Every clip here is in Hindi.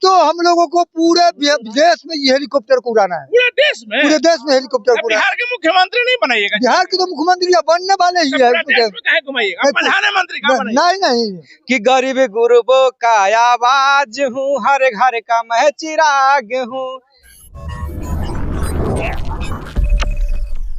तो हम लोगों को पूरे देश में ये हेलीकॉप्टर को उड़ाना है। पूरे देश में हेलीकॉप्टर को बिहार के मुख्यमंत्री नहीं बनाइएगा? बिहार के तो मुख्यमंत्री बनने वाले ही है। घुमाइएगा प्रधानमंत्री का नहीं कि गरीब गुरबों का आवाज हूँ, हर घर का मैं चिराग हूँ।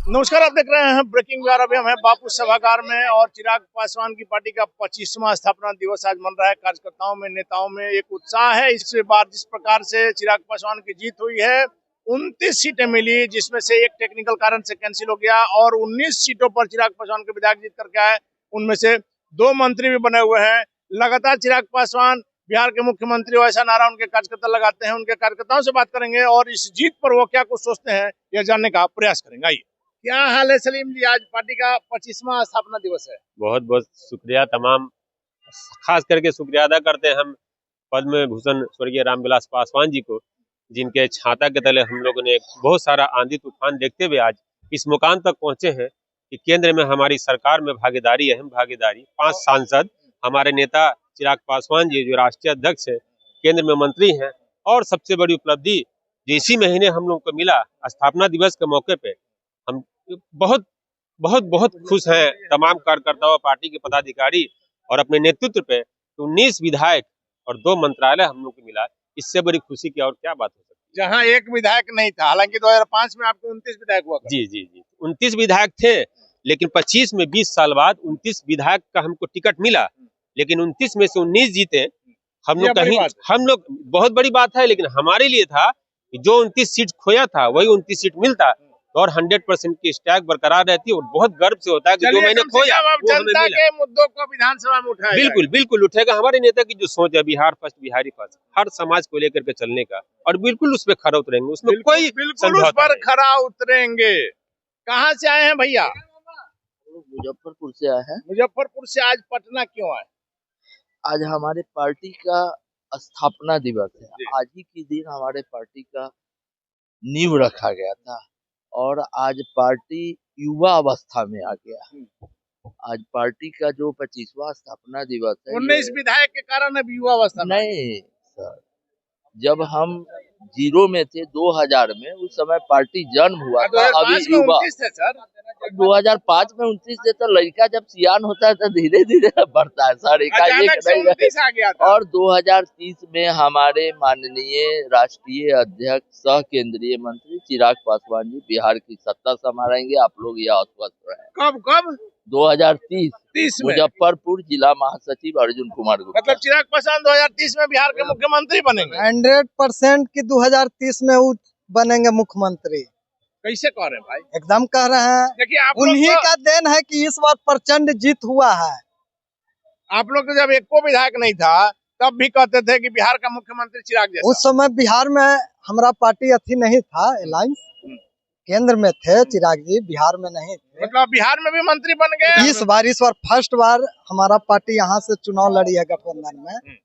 नमस्कार, आप देख रहे हैं ब्रेकिंग बिहार। अभी हम हैं बापू सभागार में और चिराग पासवान की पार्टी का 25वां स्थापना दिवस आज मन रहा है। कार्यकर्ताओं में, नेताओं में एक उत्साह है। इस बार जिस प्रकार से चिराग पासवान की जीत हुई है, 29 सीटें मिली, जिसमें से एक टेक्निकल कारण से कैंसिल हो गया और 19 सीटों पर चिराग पासवान के विधायक जीत करके आए। उनमें से 2 मंत्री भी बने हुए हैं। लगातार चिराग पासवान बिहार के मुख्यमंत्री हो, ऐसा नारा उनके कार्यकर्ता लगाते हैं। उनके कार्यकर्ताओं से बात करेंगे और इस जीत पर वो क्या कुछ सोचते हैं यह जानने का प्रयास करेंगे। आइए, क्या हाल है सलीम जी? आज पार्टी का 25वां स्थापना दिवस है। बहुत बहुत शुक्रिया, तमाम खास करके शुक्रिया अदा करते हैं हम पद्म भूषण स्वर्गीय रामविलास पासवान जी को, जिनके छाता के तले हम लोगों ने बहुत सारा आंधी तूफान देखते हुए आज इस मुकाम तक पहुंचे हैं कि केंद्र में हमारी सरकार में भागीदारी, अहम भागीदारी। 5 सांसद, हमारे नेता चिराग पासवान जी जो राष्ट्रीय अध्यक्ष है, केंद्र में मंत्री हैं, और सबसे बड़ी उपलब्धि जो इसी महीने हम लोग को मिला स्थापना दिवस के मौके पे, हम बहुत बहुत बहुत खुश हैं। तमाम कार्यकर्ताओं, पार्टी के पदाधिकारी और अपने नेतृत्व पे 19 विधायक और 2 मंत्रालय हम लोग को मिला। इससे बड़ी खुशी की और क्या बात हो सकती है। जहां एक विधायक नहीं था, हालांकि 2005 में आपको 29 विधायक हुआ। जी 29 विधायक थे, लेकिन 25 में 20 साल बाद 29 विधायक का हमको टिकट मिला, लेकिन 29 में से 19 जीते। हम लोग बहुत बड़ी बात है, लेकिन हमारे लिए था कि जो 29 सीट खोया था वही 29 सीट मिलता और 100% की स्टैक बरकरार रहती है। और बहुत गर्व से होता है कि जो मैंने खोया वो हमें मिला। के मुद्दों को विधानसभा में उठाया बिल्कुल उठेगा। हमारे नेता की जो सोच है, बिहार फर्स्ट, बिहारी फर्स्ट, हर समाज को लेकर के चलने का, और बिल्कुल उस पर खरा उतरेंगे। उसमें कोई बिल्कुल उस पर खरा उतरेंगे। कहाँ से आए हैं भैया? मुजफ्फरपुर से आए हैं। मुजफ्फरपुर से आज पटना क्यों आए? आज हमारे पार्टी का स्थापना दिवस है। आज ही के दिन हमारे पार्टी का नींव रखा गया था और आज पार्टी युवा अवस्था में आ गया। आज पार्टी का जो 25वां स्थापना दिवस है। 19 विधायक के कारण अब युवा अवस्था में? नहीं सर, जब हम 0 में थे 2000 में, उस समय पार्टी जन्म हुआ था। अभी युवा 2005 में 29 थे, तो लड़का जब सियान होता है तो धीरे धीरे बढ़ता है सर, एकाएक। और 2030 में हमारे माननीय राष्ट्रीय अध्यक्ष सह केंद्रीय मंत्री चिराग पासवान जी बिहार की सत्ता संभालेंगे। आप लोग यह आश्वस्त रहे। कब 2030 मुजफ्फरपुर जिला महासचिव अर्जुन कुमार गुप्ता। मतलब चिराग पासवान 2030 में बिहार के मुख्यमंत्री बनेंगे? 100% की 2030 में बनेंगे मुख्यमंत्री। कैसे कह रहे हैं भाई? एकदम कह रहे हैं। देखिए, उन्हीं का देन है कि इस बार प्रचंड जीत हुआ है। आप लोग तो जब एक को विधायक नहीं था तब भी कहते थे कि बिहार का मुख्यमंत्री चिराग जैसा। उस समय बिहार में हमारा पार्टी अथी नहीं था, अलायंस केंद्र में थे चिराग जी, बिहार में नहीं थे। मतलब बिहार में भी मंत्री बन गए। इस बार फर्स्ट बार हमारा पार्टी यहाँ से चुनाव लड़ी है गठबंधन में,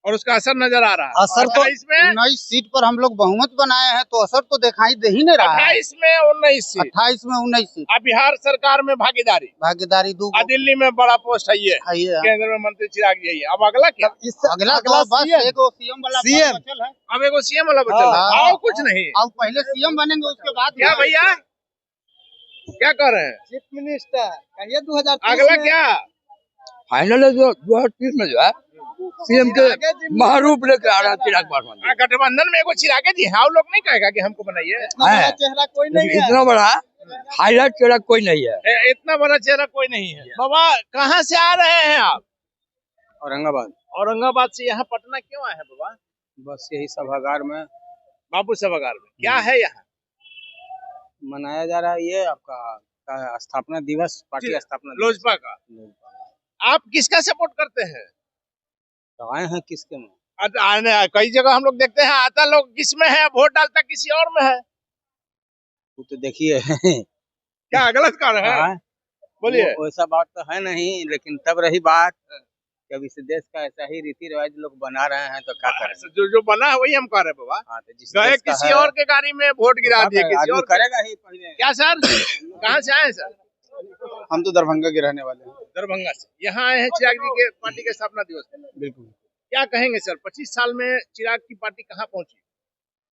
और उसका असर नजर आ रहा है। असर तो 19 सीट पर हम लोग बहुमत बनाए हैं, तो असर तो दिखाई दे ही नहीं रहा है। 28 में 19 सीट। 28 में 19 सीट। अब बिहार सरकार में भागीदारी 2। दिल्ली में बड़ा पोस्ट है ये, केंद्र में मंत्री चिराग जी है। अब अगला क्या? अगला सीएम वाला बचल है। अब एगो सीएम वाला बचल है और कुछ नहीं। अब पहले सीएम बनेंगे, उसके बाद क्या भैया क्या कर रहे हैं? चीफ मिनिस्टर कहिए 2030 अगला क्या फाइनल है? 2030 में जो है सीएम के महारूप लेकर आ रहा है चिराग पासवान। गठबंधन में एगो चिराग जी है, लोग नहीं कहेगा कि हमको बनाइए। इतना बड़ा चेहरा कोई नहीं है। इतना बड़ा हाईलाइट चेहरा कोई नहीं है। इतना बड़ा चेहरा कोई नहीं है। बाबा कहाँ से आ रहे हैं आप? औरंगाबाद से यहाँ पटना क्यों आए हैं बाबा? बस यही सभागार में, बापू सभागार में क्या है यहाँ मनाया जा रहा है ये आपका स्थापना दिवस, पार्टी स्थापना लोजपा का। आप किसका सपोर्ट करते हैं? तो आए हैं किसके में? कई जगह हम लोग देखते हैं आता लोग किसमें है, वोट डालता किसी और में है। वो तो देखिए क्या गलत कर रहे हैं? बोलिए। वैसा बात तो है नहीं, लेकिन तब रही बात जब इस देश का ऐसा ही रीति रिवाज लोग बना रहे हैं तो क्या करें। जो बना है वही हम कह रहे हैं बाबा। गए किसी और के गाड़ी में वोट गिरा दिए, किसी और करेगा ही पहले। क्या सर कहाँ से आए सर? हम तो दरभंगा के रहने वाले हैं। दरभंगा से यहाँ आए हैं चिराग जी के पार्टी के स्थापना दिवस में। बिल्कुल। क्या कहेंगे सर, 25 साल में चिराग की पार्टी कहाँ पहुंची?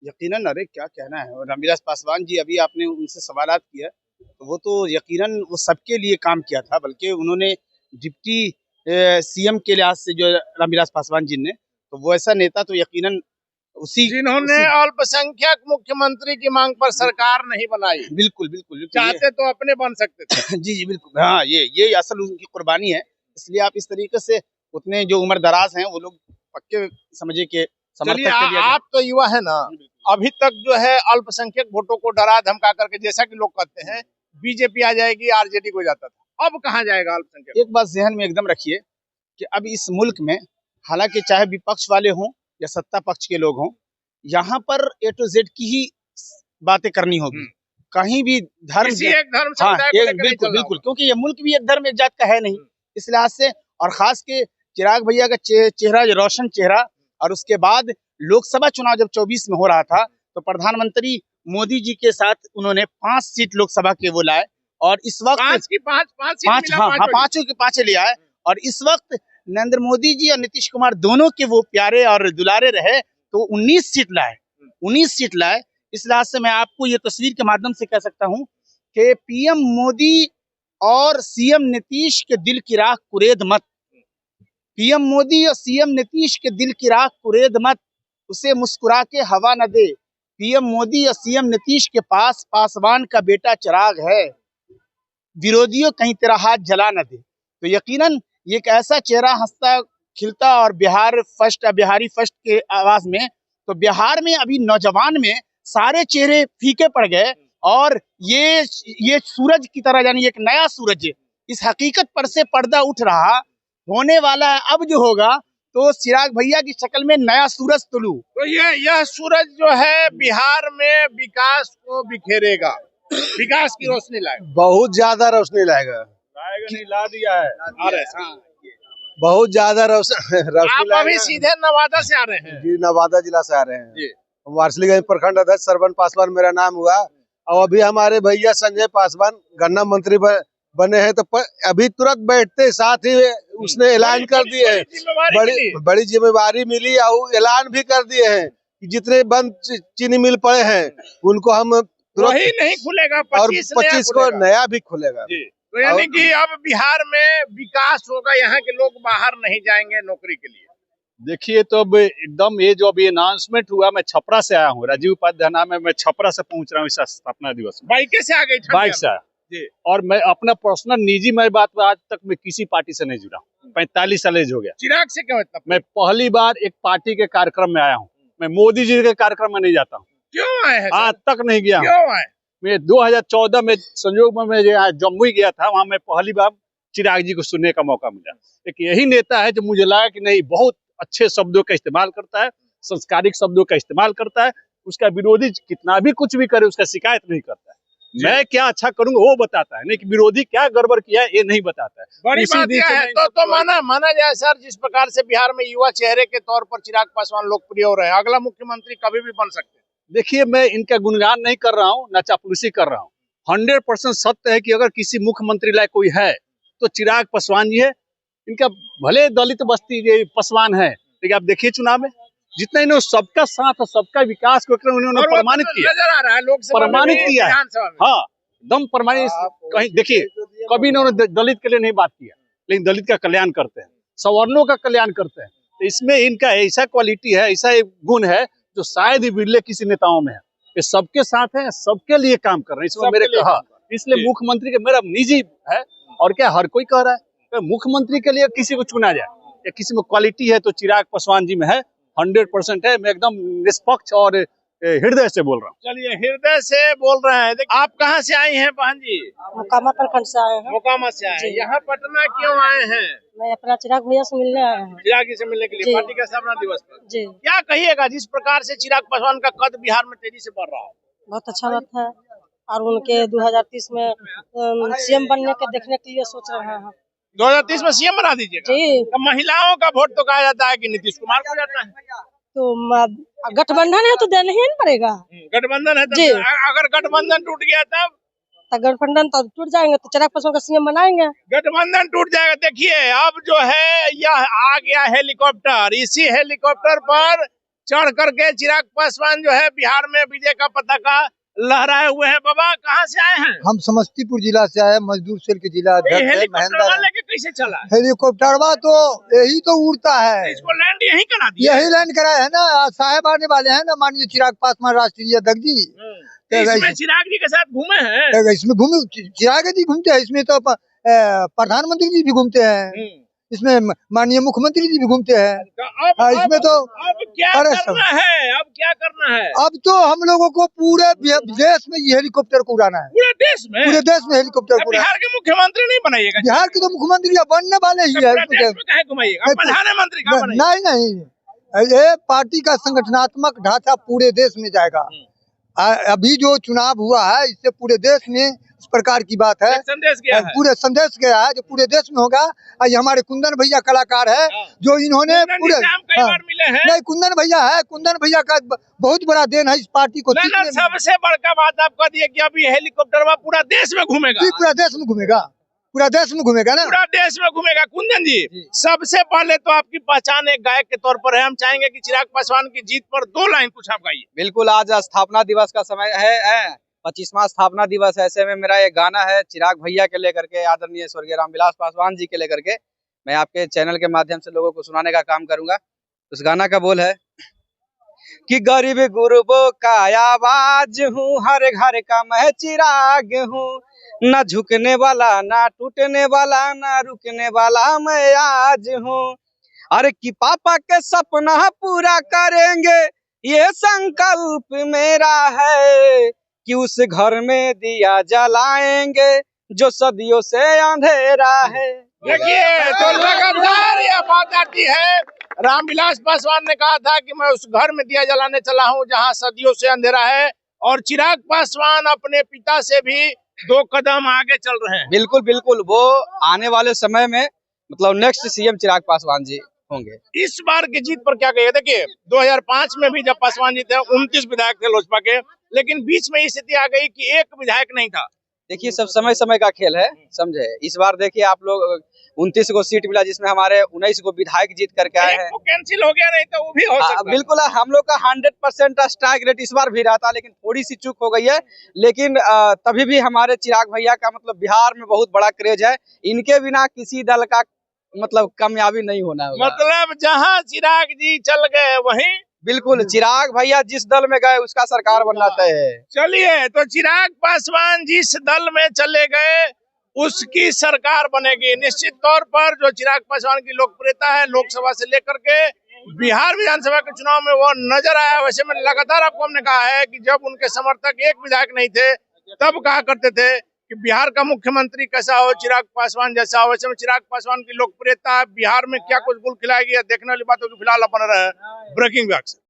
यकीनन, अरे क्या कहना है। और रामविलास पासवान जी, अभी आपने उनसे सवालात किया, तो वो तो यकीनन वो सबके लिए काम किया था, बल्कि उन्होंने डिप्टी सीएम के लिहाज से जो रामविलास पासवान जी ने, तो वो ऐसा नेता तो यकीनन जिन्होंने अल्पसंख्यक मुख्यमंत्री की मांग पर सरकार नहीं बनाई। बिल्कुल बिल्कुल चाहते तो अपने बन सकते थे। जी जी बिल्कुल, हाँ, ये असल उनकी कुर्बानी है। इसलिए आप इस तरीके से उतने जो उम्र दराज हैं वो लोग पक्के समझिए कि समर्थक के लिए। आप तो युवा है ना, अभी तक जो है अल्पसंख्यक वोटों को डरा धमका करके, जैसा कि लोग कहते हैं बीजेपी आ जाएगी, आरजेडी को जाता था, अब कहाँ जाएगा अल्पसंख्यक? एक बात जहन में एकदम रखिए कि अब इस मुल्क में, हालांकि चाहे विपक्ष वाले हों या सत्ता पक्ष के लोग हों, यहाँ पर ए टू जेड की ही बातें करनी होगी। कहीं भी धर्म, किसी एक धर्म हाँ, समुदाय को लेकर नहीं बिल्कुल चलना बिल्कुल, क्योंकि ये मुल्क भी एक धर्म एक जात का है नहीं, इस लिहाज से। और खास के चिराग भैया का चेहरा, रोशन चेहरा, और उसके बाद लोकसभा चुनाव जब 24 में हो रहा था, तो प्रधानमंत्री मोदी जी के साथ उन्होंने 5 सीट लोकसभा के वो लाए, और इस वक्त 5 की 5 पांचों के 5 लिया है। और इस वक्त नरेंद्र मोदी जी और नीतीश कुमार दोनों के वो प्यारे और दुलारे रहे, तो 19 सीट लाए, 19 सीट लाए। इस लिहाज से मैं आपको ये तस्वीर के माध्यम से कह सकता हूं कि पीएम मोदी और सीएम नीतीश के दिल की राख कुरेद मत। पीएम मोदी और सीएम नीतीश के दिल की राख कुरेद मत, उसे मुस्कुरा के हवा न दे। पीएम मोदी और सीएम नीतीश के पास पासवान का बेटा चिराग है, विरोधियों कहीं तेरा हाथ जला न दे। तो यकीनन ये एक ऐसा चेहरा हंसता खिलता, और बिहारी फर्स्ट के आवाज में, तो बिहार में अभी नौजवान में सारे चेहरे फीके पड़ गए, और ये सूरज की तरह, यानी एक नया सूरज इस हकीकत पर से पर्दा उठ रहा होने वाला है। अब जो होगा तो चिराग भैया की शक्ल में नया सूरज तुलू। तो यह सूरज जो है बिहार में विकास को बिखेरेगा, विकास की रोशनी लाएगा, बहुत ज्यादा रोशनी लाएगा। नहीं, ला दिया है। बहुत ज्यादा रोशनी आप अभी सीधे नवादा से आ रहे हैं? जी, नवादा जिला से आ रहे हैं। वारसिलीगंज प्रखंड अध्यक्ष सरवन पासवान मेरा नाम हुआ, और अभी हमारे भैया संजय पासवान गन्ना मंत्री बने हैं, तो अभी तुरंत बैठते साथ ही उसने ऐलान कर दिए हैं, बड़ी जिम्मेवारी मिली, और ऐलान भी कर दिए हैं कि जितने बंद चीनी मिल पड़े हैं उनको हम तुरंत नहीं खुलेगा, और 25 को नया भी खुलेगा। तो यानी कि अब बिहार में विकास होगा, यहाँ के लोग बाहर नहीं जाएंगे नौकरी के लिए। देखिए, तो अब एकदम ये जो अभी अनाउंसमेंट हुआ, मैं छपरा से आया हूँ, राजीव उपाध्याय नाम है, मैं छपरा से पहुंच रहा हूँ इस स्थापना दिवस में। बाइक से आ गई? बाइक से आया, और मैं अपना पर्सनल निजी मैं बात, आज तक मैं किसी पार्टी से नहीं जुड़ा, 45 साल एज हो गया। चिराग से क्यों इतना? मैं पहली बार एक पार्टी के कार्यक्रम में आया हूँ, मैं मोदी जी के कार्यक्रम में नहीं जाता हूँ। क्यों आए हैं? आज तक नहीं गया। क्यों आए? मैं 2014 में संयोग में मैं जम्मू गया था, वहां मैं पहली बार चिराग जी को सुनने का मौका मिला। एक यही नेता है जो मुझे लगा कि नहीं, बहुत अच्छे शब्दों का इस्तेमाल करता है, संस्कारिक शब्दों का इस्तेमाल करता है, उसका विरोधी कितना भी कुछ भी करे उसका शिकायत नहीं करता है। मैं क्या अच्छा करूंगा वो बताता है, नहीं कि विरोधी क्या गड़बड़ किया है ये नहीं बताता है। बड़ी बात यह है, तो माना जाए सर, जिस प्रकार से बिहार में युवा चेहरे के तौर पर चिराग पासवान लोकप्रिय हो रहे हैं, अगला मुख्यमंत्री कभी भी बन सकते हैं। देखिए, मैं इनका गुणगान नहीं कर रहा हूँ, न चापलूसी कर रहा हूँ। 100% सत्य है कि अगर किसी मुख्यमंत्री लायक कोई है तो चिराग पासवान जी है। इनका भले दलित बस्ती पासवान है, लेकिन आप देखिए चुनाव में जितना इन्होंने सबका साथ और सबका विकास को उन्होंने प्रमाणित किया, नजर आ रहा है, प्रमाणित किया है। हाँ, दम प्रमाणित। कहीं देखिए, कभी इन्होंने दलित के लिए नहीं बात किया, लेकिन दलित का कल्याण करते हैं, सवर्णों का कल्याण करते हैं। तो इसमें इनका ऐसा क्वालिटी है, ऐसा एक गुण है जो शायद ही बिरले किसी नेताओं में है। ये सबके साथ है, सबके लिए काम कर रहे हैं। इसमें मेरे कहा, इसलिए मुख्यमंत्री के मेरा निजी है, और क्या हर कोई कह रहा है तो मुख्यमंत्री के लिए किसी को चुना जाए या किसी में क्वालिटी है तो चिराग पासवान जी में है, 100% है। मैं एकदम निष्पक्ष और हृदय से बोल रहा हूँ। चलिए, हृदय से बोल रहे हैं। आप कहाँ से आए हैं बहन जी? मोकामा प्रखंड से आए हैं। मोकामा से आए हैं। यहाँ पटना क्यों आए हैं? मैं अपना चिराग भैया से मिलने आए हैं। चिराग जी से मिलने के लिए, पार्टी का स्थापना दिवस पर। जी, क्या कहिएगा, जिस प्रकार से चिराग पासवान का कद बिहार में तेजी से बढ़ रहा है? बहुत अच्छा बात है, और उनके 2030 में सीएम बनने के देखने के लिए सोच रहे हैं। 2030 में सीएम बना दीजिएगा? जी। तो महिलाओं का वोट तो कहा जाता है कि नीतीश कुमार को जाता है, तो गठबंधन है तो देना ही नहीं पड़ेगा। गठबंधन है तो, अगर गठबंधन टूट गया तब तो गठबंधन तो टूट जाएंगे, तो चिराग पासवान का सीएम बनाएंगे। गठबंधन टूट जाएगा। देखिए अब जो है यह आ गया हेलीकॉप्टर, इसी हेलीकॉप्टर पर चढ़ करके चिराग पासवान जो है बिहार में विजय का पताका लहराए हुए हैं। बाबा कहाँ से आए हैं? हम समस्तीपुर जिला से आए, मजदूर सेल के जिला अध्यक्ष हेलीकॉप्टर लेके कैसे चला? हेलीकॉप्टरवा तो यही तो उड़ता है, इसको लैंड यही करा दिया, यही लैंड कराया है ना। साहेब आने वाले हैं ना, माननीय चिराग पासवान राष्ट्रीय अध्यक्ष जी। इसमें चिराग जी के साथ घूमे हैं? इसमें घूमे, चिराग जी घूमते हैं इसमें, तो प्रधानमंत्री जी भी घूमते हैं इसमें, माननीय मुख्यमंत्री जी भी घूमते हैं इसमें। तो अब क्या करना है? अब क्या करना है? अब तो हम लोगों को पूरे देश में ये हेलीकॉप्टर को उड़ाना है। पूरे देश में? पूरे देश में हेलीकॉप्टर को। बिहार के मुख्यमंत्री नहीं बनाइएगा? बिहार के तो मुख्यमंत्री बनने वाले ही है। घुमाइएगा प्रधानमंत्री का? नहीं, ये पार्टी का संगठनात्मक ढांचा पूरे देश में जाएगा। अभी जो चुनाव हुआ है इससे पूरे देश में इस प्रकार की बात है, संदेश गया है, पूरे संदेश गया है जो पूरे देश में होगा। ये हमारे कुंदन भैया कलाकार है जो इन्होंने पूरे मिले हैं। नहीं, कुंदन भैया है, कुंदन भैया का बहुत बड़ा देन है इस पार्टी को। सबसे बड़का बात आपका दिए कि अभी हेलीकॉप्टर पूरा देश में घूमेगा। पूरा देश में घूमेगा, पूरा देश में घूमेगा ना, पूरा देश में घूमेगा। कुंदन जी, सबसे पहले तो आपकी पहचान एक गायक के तौर पर है। हम चाहेंगे कि चिराग पासवान की जीत पर 2 लाइन कुछ आप गाइए। बिल्कुल, आज स्थापना दिवस का समय है, 25वां स्थापना दिवस। ऐसे में मेरा एक गाना है चिराग भैया के लेकर के, आदरणीय स्वर्गीय रामविलास पासवान जी के लेकर के, मैं आपके चैनल के माध्यम से लोगों को सुनाने का काम करूंगा। उस गाना का बोल है कि गरीब गुरबों का आवाज हूँ, हर घर का मैं चिराग हूँ, न झुकने वाला ना टूटने वाला ना रुकने वाला मैं आज हूँ। अरे कि पापा के सपना पूरा करेंगे ये संकल्प मेरा है, कि उस घर में दिया जलाएंगे जो सदियों से अंधेरा है। देखिए तो लगातार यह बात आती है। रामविलास पासवान ने कहा था कि मैं उस घर में दिया जलाने चला हूं जहां सदियों से अंधेरा है, और चिराग पासवान अपने पिता से भी 2 कदम आगे चल रहे हैं। बिल्कुल बिल्कुल, वो आने वाले समय में मतलब नेक्स्ट सीएम चिराग पासवान जी होंगे। इस बार की जीत पर क्या कहिए? देखिए 2005 में भी जब पासवान जी थे 29 विधायक थे लोजपा के, लेकिन बीच में स्थिति आ गई कि एक विधायक नहीं था। देखिए सब समय समय का खेल है, समझे। इस बार देखिए आप लोग 29 को सीट मिला, जिसमें हमारे 19 को विधायक जीत करके आए हैं। कैंसिल हो गया, नहीं तो वो भी हो सकता। बिल्कुल, हम लोग का 100% स्ट्राइक रेट इस बार भी रहा था, लेकिन थोड़ी सी चूक हो गई है। लेकिन तभी भी हमारे चिराग भैया का मतलब बिहार में बहुत बड़ा क्रेज है। इनके बिना किसी दल का मतलब कामयाबी नहीं होना होगा। मतलब जहां चिराग जी चल गए वहीं बिल्कुल, चिराग भैया जिस दल में गए उसका सरकार बनना तय है। चलिए, तो चिराग पासवान जिस दल में चले गए उसकी सरकार बनेगी निश्चित तौर पर। जो चिराग पासवान की लोकप्रियता है लोकसभा से लेकर के बिहार विधानसभा के चुनाव में वो नजर आया। वैसे में लगातार आपको हमने कहा है कि जब उनके समर्थक एक विधायक नहीं थे तब कहा करते थे कि बिहार का मुख्यमंत्री कैसा हो, चिराग पासवान जैसा हो। वैसे में चिराग पासवान की लोकप्रियता बिहार में क्या कुछ गुल खिलाएगी देखने वाली बात होगी। फिलहाल अपन रहे ब्रेकिंग व्याख्या।